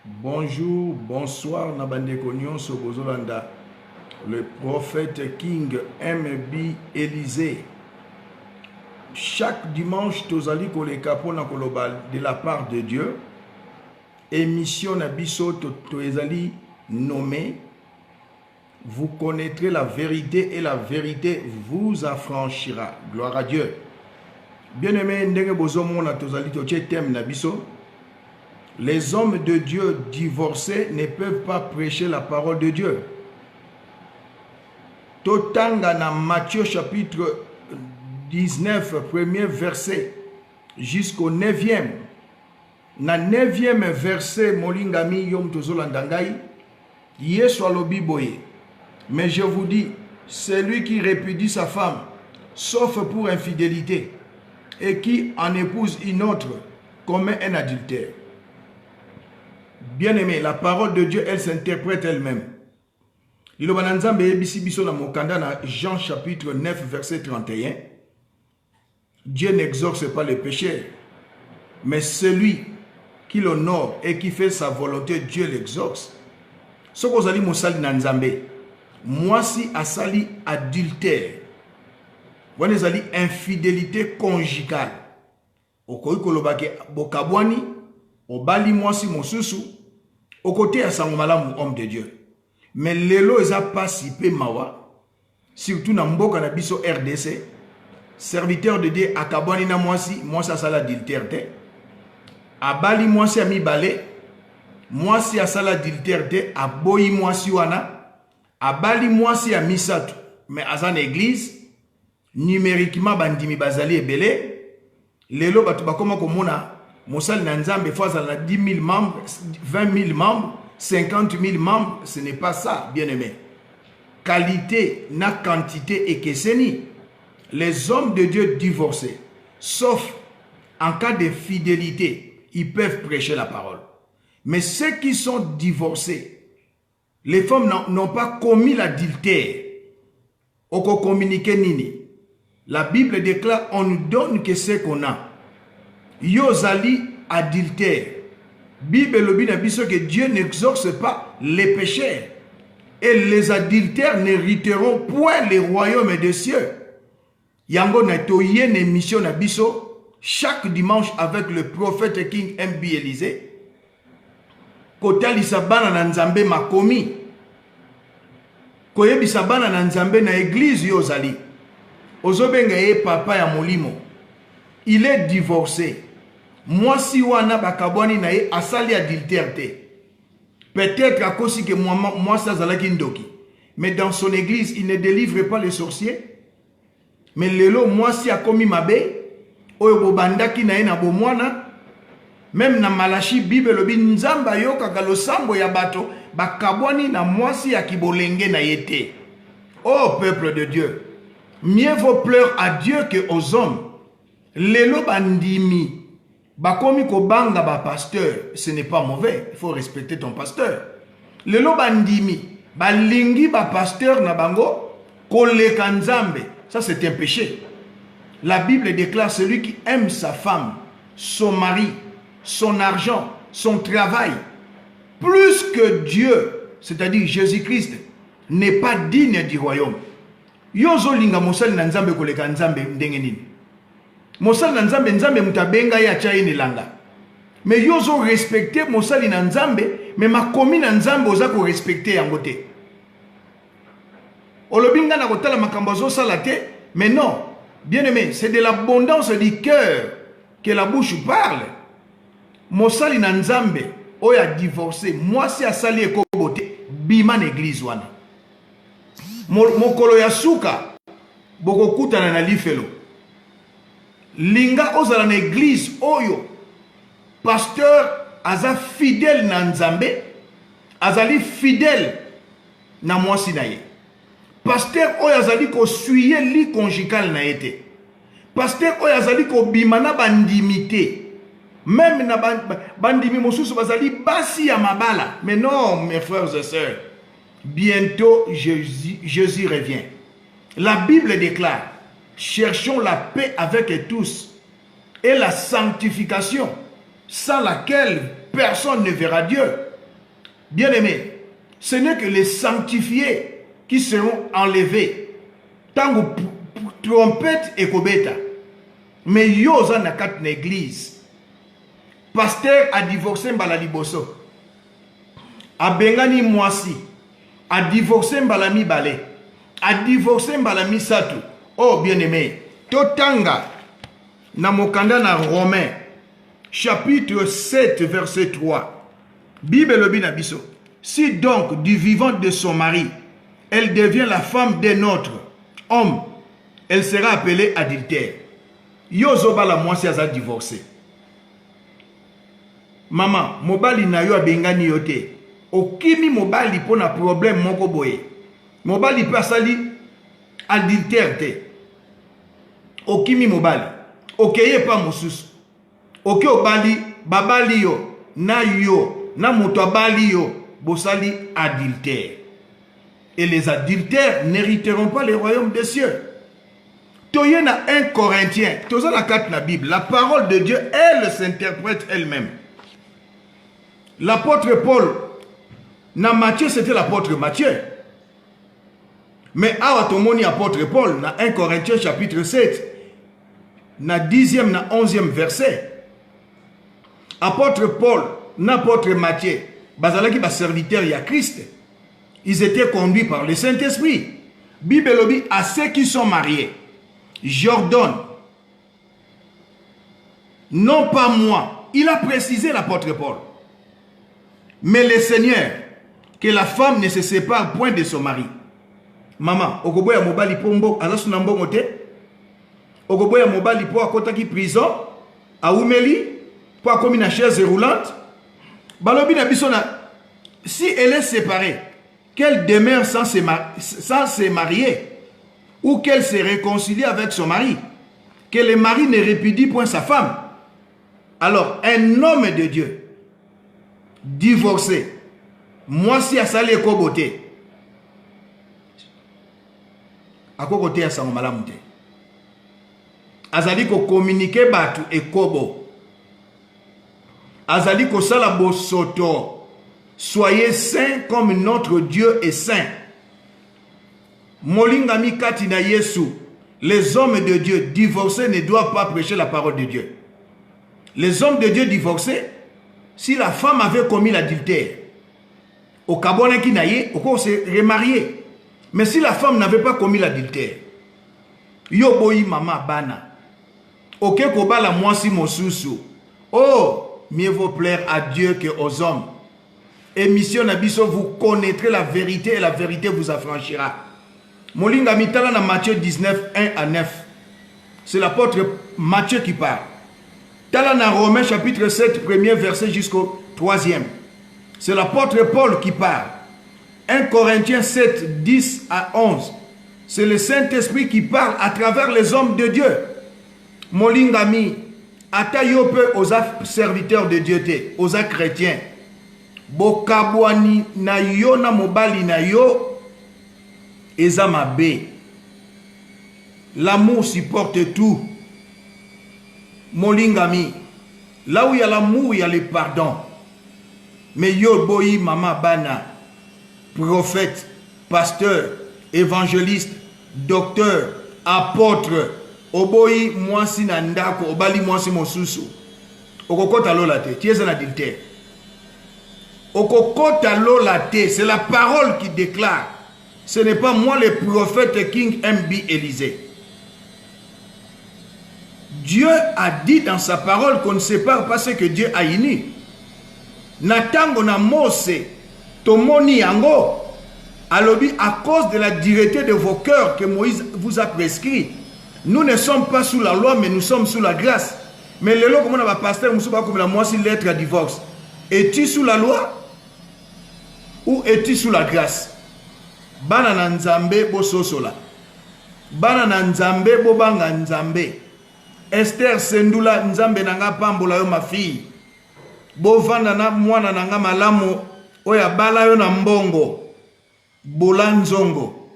Bonjour, bonsoir, Nabande Konyon, Sobozolanda. Le prophète King M.B. Élysée. Chaque dimanche, Tozali Koleka Pona Kolobal de la part de Dieu. Émission Nabiso Tozali nommée. Vous connaîtrez la vérité et la vérité vous affranchira. Gloire à Dieu. Bien-aimé, Ndenge Bozomona Tozali Toche Tem Nabiso. Les hommes de Dieu divorcés ne peuvent pas prêcher la parole de Dieu. Totanga na Matthieu chapitre 19, premier verset, jusqu'au 9e. Na 9e verset, Molingami Yom Tozolandangai, Yesu alobi boye. Mais je vous dis, celui qui répudie sa femme, sauf pour infidélité, et qui en épouse une autre, commet un adultère. Bien-aimé, la parole de Dieu, elle s'interprète elle-même. Jean chapitre 9, verset 31. Dieu n'exorce pas les pécheurs, mais celui qui l'honore et qui fait sa volonté, Dieu l'exorce. Ce que vous allez me moi si asali adultère, vous allez infidélité conjugale. Okoyi kolobake bokabwani, obali mwasi mosusu, au côté à Sangomalamu, homme de Dieu. Mais lelo eza pas si peu mawa, surtout dans Mboka na biso RDC, serviteur de Dieu akabwani na mwasi asala adultère te. Abali mwasi amibale, mwasi asala adultère te, aboyi mwasi wana, abali mwasi amisatu, mais azan église, numériquement bandimi bazali ebele, lelo batu bakoma komona Moussal Nanzambe fois à 10 000 membres, 20 000 membres, 50 000 membres, ce n'est pas ça, bien-aimé. Qualité, na quantité et keseni. Les hommes de Dieu divorcés, sauf en cas de fidélité, ils peuvent prêcher la parole. Mais ceux qui sont divorcés, les femmes n'ont pas commis l'adultère. Oko communiqué nini. La Bible déclare, on nous donne que ce qu'on a. Yozali adultère. Bible lobi na biso que Dieu n'exorce pas les pécheurs. Et les adultères n'hériteront point les royaumes des cieux. Yango na toye une émission na biso chaque dimanche avec le prophète King M.B. Élysée. Kotali bana na nzambe makomi. Koyebisa bana na nzambe na église yozali. Ozobenga ye papa ya molimo. Il est divorcé. Moi si wana bakabwani na ye asali adultère te. Peut-être à cause que moi ça zalaki ndoki. Mais dans son église, il ne délivre pas les sorciers. Mais lelo moi si a commis mabe, oyo bobandaki na ye na bomwana, même na Malachi Bible lobi nzamba yoka kalosambo ya bato, bakabwani na moi si ya kibolenge na yete. Oh peuple de Dieu, mieux vaut pleurer à Dieu que aux hommes. Lelo bandimi bakomi ko banga ba pasteur, ce n'est pas mauvais, il faut respecter ton pasteur. Lelo bandimi balingi ba pasteur na bango koleka nzambe, ça c'est un péché. La Bible déclare celui qui aime sa femme, son mari, son argent, son travail plus que Dieu, c'est-à-dire Jésus-Christ, n'est pas digne du royaume. Yozo linga mosali na nzambe koleka nzambe ndenge nini? Mosali na nzambe nzambe mutabenga ya chayi ni langa. Mais yozo respecter mosali na nzambe, mais makomi na nzambe oza ko respecter yango te. Olobinga na kotala makambo zo sala te, mais non. Bien-aimé, c'est de l'abondance du cœur que la bouche parle. Mosali na nzambe oya divorcé, moi si asali ekobote bima na église wana. Mokolo ya suka boko kutana na lifelo. Linga ozala na église oyo pasteur aza fidèle na nzambe, azali fidèle na mwasi na ye. Pasteur oyo azali ko suye li conjugal na ete. Pasteur oyo azali ko bimana bandimité. Même na bandimi mosusu bazali basi ya mabala. Mais non, mes frères et sœurs, bientôt Jésus revient. La Bible déclare, cherchons la paix avec tous et la sanctification, sans laquelle personne ne verra Dieu. Bien-aimés, ce n'est que les sanctifiés qui seront enlevés. Tango trompette et kobeta. Mais yoza na kat na église. Pasteur a divorcé mbala liboso. A bengani mwasi. A divorcé mbala mi balé. A divorcé mbala mi satu. Oh bien-aimé, totanga na mokanda na Romain chapitre 7 verset 3. Bible lobi na biso. Si donc du vivant de son mari, elle devient la femme d'un autre homme, elle sera appelée adultère. Yozo bala mwasi aza divorcé. Maman, mobali na yo abengani yote. Okimi mobali pona problème moko boye. Mobali peut asali adultère te. Okimi mobali. Okeye pa mosusu. Oke obali babali yo na moto abali yo bosali adultère. Et les adultères n'hériteront pas le royaume des cieux. Toye na 1 Corinthiens, toza la carte na Bible, la parole de Dieu, elle s'interprète elle-même. L'apôtre Paul, na Matthieu, c'était l'apôtre Matthieu. Mais awa tomoni apôtre Paul, na 1 Corinthiens chapitre 7, na 10e, na 11e verset. Apôtre Paul, na apôtre Matthieu, bazalaki ba serviteur ya Christ. Ils étaient conduits par le Saint-Esprit. Bible lobi à ceux qui sont mariés. J'ordonne, non pas moi, il a précisé l'apôtre Paul, mais le Seigneur, que la femme ne se sépare point de son mari. Maman, okoboya mobali pombo, azasuna mbongo te. Okoboya mobali po akotaki prison, a umeli, po akomi na chaise roulante. Balobi na bisona, si elle est séparée, qu'elle demeure sans se marier, ou qu'elle se réconcilie avec son mari, que le mari ne répudie point sa femme. Alors, un homme de Dieu, divorcé, moi si asali ekobote, akokote ya sango malamu te. Azali ko communiquer batu ekobo. Azali ko sala bosoto. Soyez saints comme notre Dieu est saint. Molingami katina Yesu. Les hommes de Dieu divorcés ne doivent pas prêcher la parole de Dieu. Les hommes de Dieu divorcés, si la femme avait commis l'adultère, au Kabona Kinaye, au cours se remarier. Mais si la femme n'avait pas commis l'adultère, yoboyi mama bana, ok kobala mwasi mosusu. Oh, mieux vaut plaire à Dieu que aux hommes. Émission Nabiso, vous connaîtrez la vérité et la vérité vous affranchira. Molinga mitala na Matthieu 19, 1 à 9. C'est l'apôtre Matthieu qui parle. Tala na Romains chapitre 7, premier verset jusqu'au 3e. C'est l'apôtre Paul qui parle. 1 Corinthiens 7, 10 à 11. C'est le Saint-Esprit qui parle à travers les hommes de Dieu. Molingami, ata yo pe aux serviteurs de Dieu te, aux chrétiens. Bokabwani na yo na mobali na yo ezamabe. L'amour supporte tout. Molingami, là où il y a l'amour, il y a le pardon. Mais yo boyi mama bana, prophète, pasteur, évangéliste, docteur, apôtre, oboyi mwasi na ndako, obali mwasi mosusu. Okokota lola te, tu es un adultère. Okokota lola te, c'est la parole qui déclare. Ce n'est pas moi le prophète King M.B. Élysée. Dieu a dit dans sa parole qu'on ne sépare pas ce que Dieu a uni. Natango na Mose, tomoni yango, alobi à cause de la dureté de vos cœurs que Moïse vous a prescrit. Nous ne sommes pas sous la loi, mais nous sommes sous la grâce. Mais le lot, comme on a pasteur, nous sommes comme la moitié lettre à divorce. Es-tu sous la loi ou es-tu sous la grâce? Bana na nzambe bo sosola. Bana na nzambe bo banga nzambe. Esther Sendula nzambe nanga pambola yo ma fille. Bo vanda na mwana nanga malamu oya bala yo na mbongo. Bola nzongo.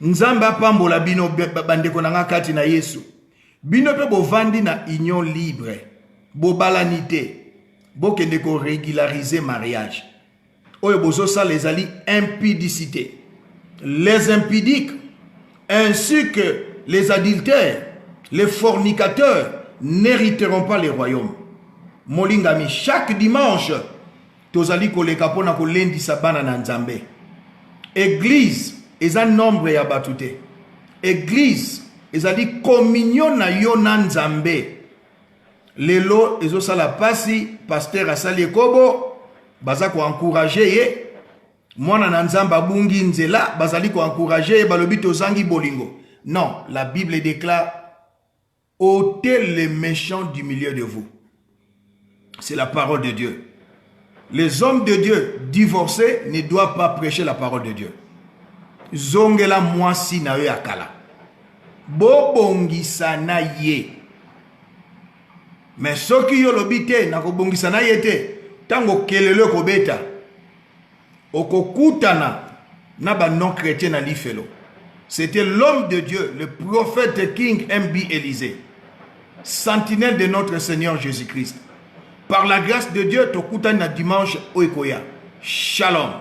Nzambe apambola bino bandeko nanga kati na Yesu. Bino pe bo vandi na union libre. Bo balanite. Bo kende ko régulariser mariage. ça les alliés impudicité. Les impudiques, ainsi que les adultères, les fornicateurs, n'hériteront pas les royaumes. Molingami, chaque dimanche, tozali koleka pona kolendi sabana na nzambe. Église, est un nombre ya batute. Église, ezali communion na yo na nzambe. Lelo ezo sala pasi, pasteur asali kobo, baza ko encourager ye. Mwana na nzamba bungi nzela, bazali ko encourager ye balobi tozangi bolingo. Non, la Bible déclare ôtez les méchants du milieu de vous. C'est la parole de Dieu. Les hommes de Dieu divorcés ne doivent pas prêcher la parole de Dieu. Zongela mwasi na yo akala. Bobongisa na ye. Mais soki yo lobite na kobongisa na ye te, tango kelele kobeta, okokutana na ba non chrétien na lifelo. C'était l'homme de Dieu, le prophète King M.B. Élisée, sentinelle de notre Seigneur Jésus-Christ. Par la grâce de Dieu, tokutana dimanche oikoya. Shalom.